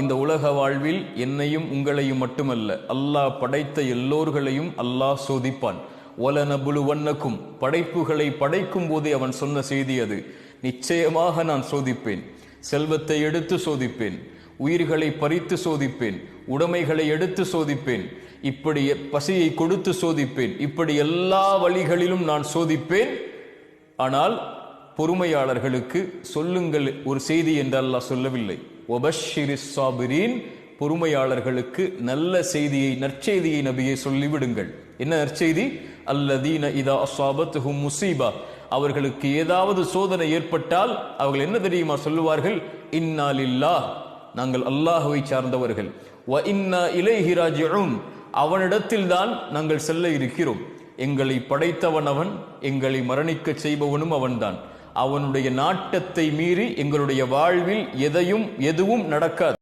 இந்த உலக வாழ்வில் என்னையும் உங்களையும் மட்டுமல்ல, அல்லாஹ் படைத்த எல்லோர்களையும் அல்லாஹ் சோதிப்பான். வலனபுலுவன்னக்கும், படைப்புகளை படைக்கும் போதே அவன் சொன்ன செய்தி அது. நிச்சயமாக நான் சோதிப்பேன். செல்வத்தை எடுத்து சோதிப்பேன், உயிர்களை பறித்து சோதிப்பேன், உடைமைகளை எடுத்து சோதிப்பேன், இப்படி பசியை கொடுத்து சோதிப்பேன், இப்படி எல்லா வழிகளிலும் நான் சோதிப்பேன். ஆனால் பொறுமையாளர்களுக்கு சொல்லுங்கள் ஒரு செய்தி என்று அல்லாஹ் சொல்லவில்லை. வபஷ்ஷிரிஸ் சாபிரீன், பொறுமையாளர்களுக்கு நல்ல செய்தியை, நற்செய்தியை நபியை சொல்லிவிடுங்கள். என்ன நற்செய்தி? அல்லதீன இதா அஸாபத்துஹும் முஸீபா, அவர்களுக்கு ஏதாவது சோதனை ஏற்பட்டால் அவர்கள் என்ன தெரியுமா சொல்லுவார்கள்? இன்னா லில்லாஹ், நாங்கள் அல்லாஹ்வை சார்ந்தவர்கள், வ இன்னா இலைஹி ராஜிஊன், அவனிடத்தில் தான் நாங்கள் செல்ல இருக்கிறோம். எங்களை படைத்தவன் அவன், எங்களை மரணிக்க செய்பவனும் அவன்தான். அவனுடைய நாட்டத்தை மீறி எங்களுடைய வாழ்வில் எதுவும் நடக்காது.